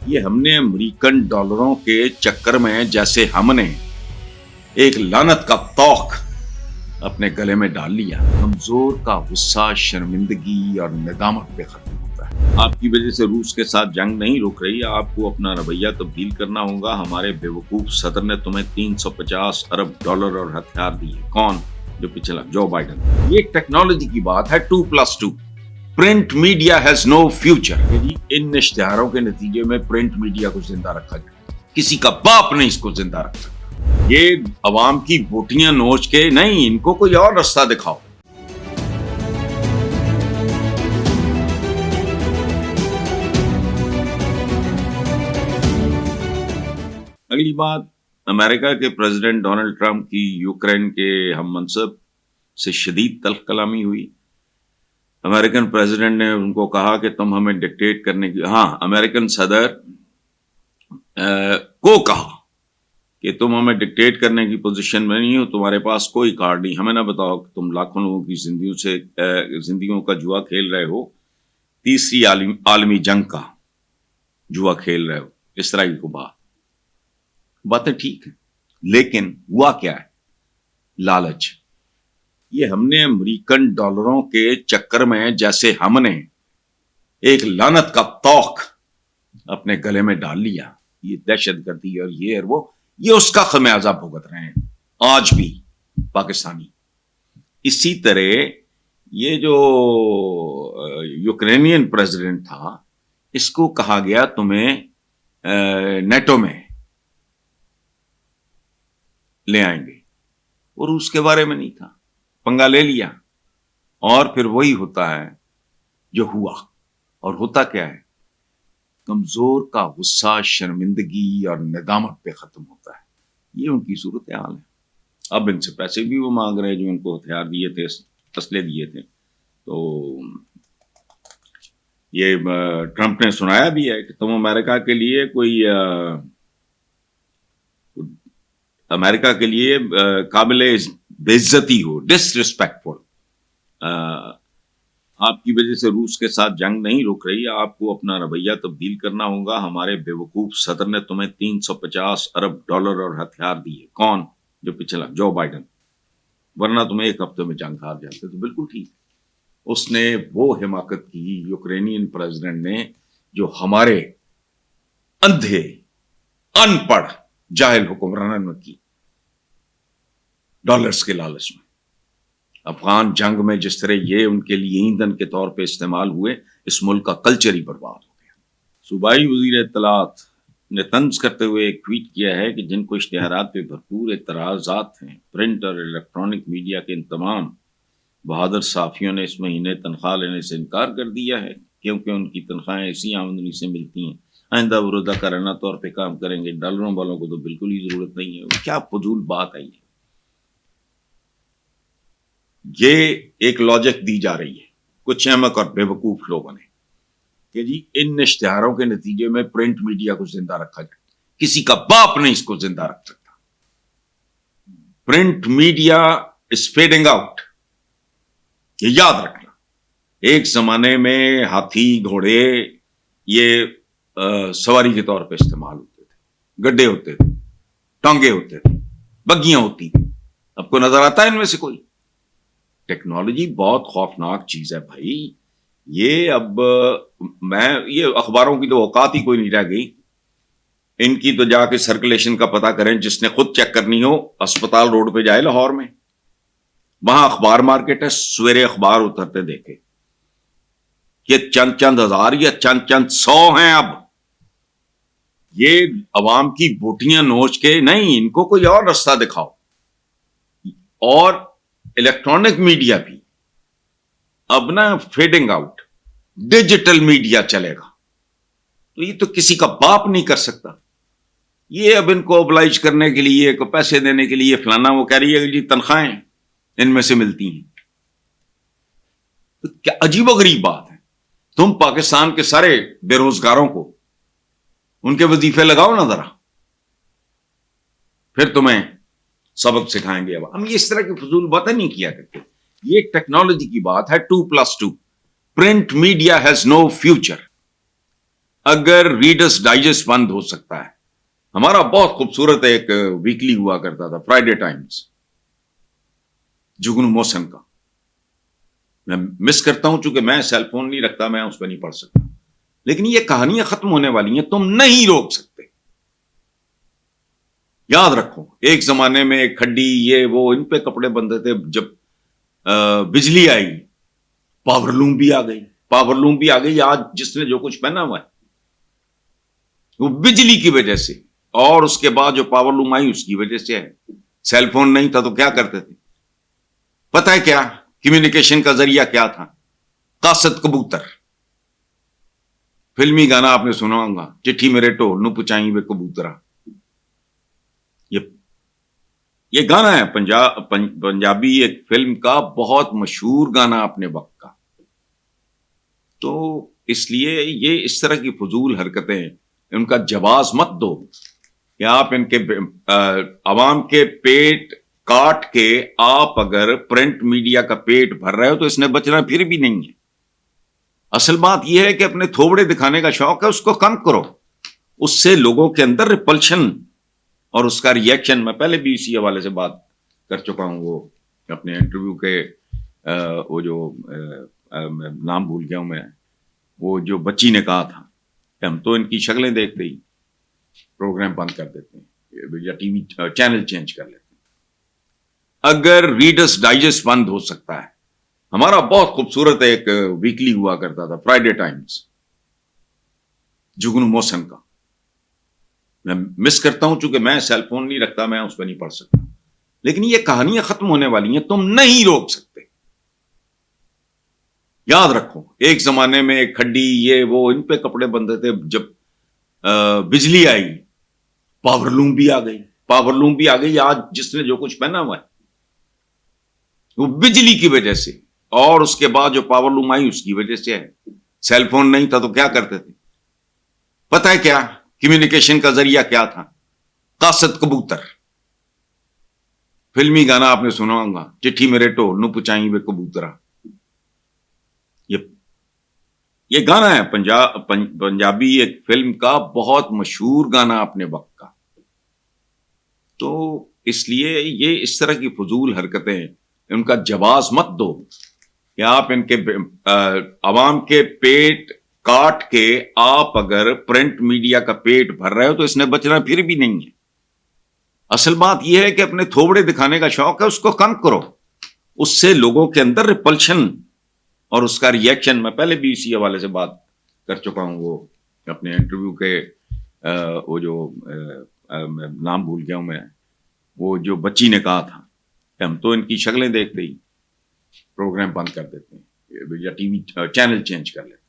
یہ ہم نے امریکن ڈالروں کے چکر میں جیسے ہم نے ایک لعنت کا توق اپنے گلے میں ڈال لیا، کمزور کا غصہ شرمندگی اور ندامت پہ ختم ہوتا ہے۔ آپ کی وجہ سے روس کے ساتھ جنگ نہیں رک رہی، آپ کو اپنا رویہ تبدیل کرنا ہوگا۔ ہمارے بیوقوف صدر نے تمہیں 350 ارب ڈالر اور ہتھیار دیے۔ کون؟ جو پچھلا جو بائیڈن۔ یہ ٹیکنالوجی کی بات ہے 2+2۔ Print media has no future. ان اشتہاروں کے نتیجے میں پرنٹ میڈیا کو زندہ رکھا جائے، کسی کا باپ نہیں اس کو زندہ رکھ سکتا۔ یہ عوام کی بوٹیاں نوچ کے نہیں، ان کو کوئی اور راستہ دکھاؤ۔ اگلی بات، امریکہ کے پریزیڈنٹ ڈونلڈ ٹرمپ کی یوکرین کے ہم منصب سے شدید تلخ کلامی ہوئی۔ امریکن پریزیڈنٹ نے ان کو کہا کہ تم ہمیں ڈکٹیٹ کرنے کی، امریکن صدر کو کہا کہ تم ہمیں ڈکٹیٹ کرنے کی پوزیشن میں نہیں ہو، تمہارے پاس کوئی کارڈ نہیں، ہمیں نہ بتاؤ کہ تم لاکھوں لوگوں کی زندگیوں کا جوا کھیل رہے ہو، تیسری عالمی جنگ کا جوا کھیل رہے ہو۔ اسرائیل کو باتیں ٹھیک ہیں، لیکن ہوا کیا ہے؟ لالچ۔ یہ ہم نے امریکن ڈالروں کے چکر میں جیسے ہم نے ایک لعنت کا توق اپنے گلے میں ڈال لیا، یہ دہشت گردی اور یہ اس کا خمیازہ بھگت رہے ہیں آج بھی پاکستانی۔ اسی طرح یہ جو یوکرینین پریزیڈنٹ تھا، اس کو کہا گیا تمہیں نیٹو میں لے آئیں گے، اور اس کے بارے میں نہیں تھا، پنگا لے لیا، اور پھر وہی ہوتا ہے جو ہوا۔ اور ہوتا کیا ہے؟ کمزور کا غصہ شرمندگی اور ندامت پہ ختم ہوتا ہے۔ یہ ان کی صورتحال ہے۔ اب ان سے پیسے بھی وہ مانگ رہے جو ان کو ہتھیار دیے تھے، اسلحے دیے تھے۔ تو یہ ٹرمپ نے سنایا بھی ہے کہ تم امریکہ کے لیے قابل بے عزتی ہو، ڈس ریسپیکٹفل۔ آپ کی وجہ سے روس کے ساتھ جنگ نہیں رک رہی، آپ کو اپنا رویہ تبدیل کرنا ہوگا۔ ہمارے بیوقوف صدر نے تمہیں 350 ارب ڈالر اور ہتھیار دیے۔ کون؟ جو پچھلا جو بائیڈن۔ ورنہ تمہیں ایک ہفتے میں جنگ ہار جاتے۔ تو بالکل ٹھیک، اس نے وہ حماقت کی یوکرینین پریزیڈنٹ نے جو ہمارے اندھے ان پڑھ جاہل حکمرانوں نے کی، ڈالرز کے لالچ میں۔ افغان جنگ میں جس طرح یہ ان کے لیے ایندھن کے طور پہ استعمال ہوئے، اس ملک کا کلچر ہی برباد ہو گیا۔ صوبائی وزیر اطلاعات نے طنز کرتے ہوئے ایک ٹویٹ کیا ہے کہ جن کو اشتہارات پہ بھرپور اعتراضات ہیں، پرنٹ اور الیکٹرانک میڈیا کے ان تمام بہادر صحافیوں نے اس مہینے تنخواہ لینے سے انکار کر دیا ہے، کیونکہ ان کی تنخواہیں ایسی آمدنی سے ملتی ہیں۔ آئندہ وہ روزہ طور پہ کام کریں گے، ڈالروں والوں کو تو بالکل ہی ضرورت نہیں ہے۔ کیا فضول بات ہے یہ ایک لاجک دی جا رہی ہے کچھ احمق اور بے وقوف لوگوں نے کہ جی ان اشتہاروں کے نتیجے میں پرنٹ میڈیا کو زندہ رکھا جائے، کسی کا باپ نہیں اس کو زندہ رکھ سکتا۔ Print media is feeding out, یہ یاد رکھنا۔ ایک زمانے میں ہاتھی، گھوڑے یہ سواری کے طور پہ استعمال ہوتے تھے، گڈے ہوتے تھے، ٹانگے ہوتے تھے، بگیاں ہوتی تھی۔ اب کو نظر آتا ہے ان میں سے کوئی؟ ٹیکنالوجی بہت خوفناک چیز ہے بھائی۔ یہ اخباروں کی تو اوقات ہی کوئی نہیں رہ گئی۔ ان کی تو جا کے سرکولیشن کا پتہ کریں، جس نے خود چیک کرنی ہو اسپتال روڈ پہ جائے لاہور میں، وہاں اخبار مارکیٹ ہے، سویرے اخبار اترتے دیکھے۔ یہ چند ہزار یا چند سو ہیں۔ اب یہ عوام کی بوٹیاں نوچ کے نہیں، ان کو کوئی اور راستہ دکھاؤ۔ اور الیکٹرانک میڈیا بھی اب نا فیڈنگ آؤٹ، ڈیجیٹل میڈیا چلے گا، تو یہ تو کسی کا باپ نہیں کر سکتا۔ یہ اب ان کو اوبلائج کرنے کے لیے، پیسے دینے کے لیے فلانا وہ کہہ رہی ہے کہ جی تنخواہیں ان میں سے ملتی ہیں۔ تو کیا عجیب و غریب بات ہے۔ تم پاکستان کے سارے بے روزگاروں کو ان کے وظیفے لگاؤ نا ذرا، پھر تمہیں سبق سکھائیں گے۔ اب ہم یہ اس طرح کی فضول باتیں نہیں کیا کرتے۔ یہ ٹیکنالوجی کی بات ہے 2+2۔ Print media has no future. اگر ریڈرز ڈائجسٹ بند ہو سکتا ہے. ہمارا بہت خوبصورت ایک ویکلی ہوا کرتا تھا فرائیڈے ٹائمز جگنو موسن کا. میں مس کرتا ہوں چونکہ میں سیل فون نہیں رکھتا, میں اس پہ نہیں پڑھ سکتا, لیکن یہ کہانیاں ختم ہونے والی ہیں, تم نہیں روک سکتے. یاد رکھو ایک زمانے میں کھڈی یہ وہ ان پہ کپڑے بندھے تھے. جب بجلی آئی پاور لوم بھی آ گئی. پاور لوم بھی آ گئی. آج جس نے جو کچھ پہنا ہوا ہے وہ بجلی کی وجہ سے, اور اس کے بعد جو پاور لوم آئی اس کی وجہ سے ہے. سیل فون نہیں تھا تو کیا کرتے تھے پتہ ہے کیا؟ کمیونیکیشن کا ذریعہ کیا تھا؟ قاصد کبوتر. فلمی گانا آپ نے سنا ہوگا, چٹھی میرے ٹول نو پچائیں وے کبوترا. یہ گانا ہے پنجابی ایک فلم کا بہت مشہور گانا اپنے وقت کا. تو اس لیے یہ اس طرح کی فضول حرکتیں ان کا جواز مت دو کہ آپ ان کے عوام کے پیٹ کاٹ کے آپ اگر پرنٹ میڈیا کا پیٹ بھر رہے ہو تو اس نے بچنا پھر بھی نہیں ہے. اصل بات یہ ہے کہ اپنے تھوبڑے دکھانے کا شوق ہے اس کو کم کرو. اس سے لوگوں کے اندر ریپلشن اور اس کا ریئیکشن, میں پہلے بھی اسی حوالے سے بات کر چکا ہوں. وہ اپنے انٹرویو کے وہ جو نام بھول گیا ہوں میں, وہ جو بچی نے کہا تھا کہ ہم تو ان کی شکلیں دیکھتے ہی پروگرام بند کر دیتے ہیں یا ٹی وی چینل چینج کر لیتے ہیں. اگر ریڈرز ڈائجسٹ بند ہو سکتا ہے. ہمارا بہت خوبصورت ایک ویکلی ہوا کرتا تھا فرائیڈے ٹائمز جگنو موسن کا. میں مس کرتا ہوں چونکہ میں سیل فون نہیں رکھتا, میں اس پہ نہیں پڑھ سکتا, لیکن یہ کہانیاں ختم ہونے والی ہیں, تم نہیں روک سکتے. یاد رکھو ایک زمانے میں کھڈی یہ وہ ان پہ کپڑے بندھے تھے. جب بجلی آئی پاور لوم بھی آ گئی. پاور لوم بھی آ گئی. آج جس نے جو کچھ پہنا ہوا ہے وہ بجلی کی وجہ سے, اور اس کے بعد جو پاور لوم آئی اس کی وجہ سے ہے. سیل فون نہیں تھا تو کیا کرتے تھے پتہ ہے کیا؟ کمیونیکیشن کا ذریعہ کیا تھا؟ قاصد کبوتر. فلمی گانا آپ نے سنا ہوگا, چٹھی میرے ٹول نو پچائیں وے کبوترا. یہ گانا ہے پنجابی ایک فلم کا بہت مشہور گانا اپنے وقت کا. تو اس لیے یہ اس طرح کی فضول حرکتیں ان کا جواز مت دو کہ آپ ان کے عوام کے پیٹ کاٹ کے آپ اگر پرنٹ میڈیا کا پیٹ بھر رہے ہو تو اس نے بچنا پھر بھی نہیں ہے. اصل بات یہ ہے کہ اپنے تھوبڑے دکھانے کا شوق ہے اس کو کم کرو. اس سے لوگوں کے اندر ریپلشن اور اس کا ریئیکشن, میں پہلے بھی اسی حوالے سے بات کر چکا ہوں. وہ اپنے انٹرویو کے وہ جو نام بھول گیا ہوں میں, وہ جو بچی نے کہا تھا کہ ہم تو ان کی شکلیں دیکھتے ہی پروگرام بند کر دیتے ہیں یا ٹی وی چینل چینج کر لیتے ہیں.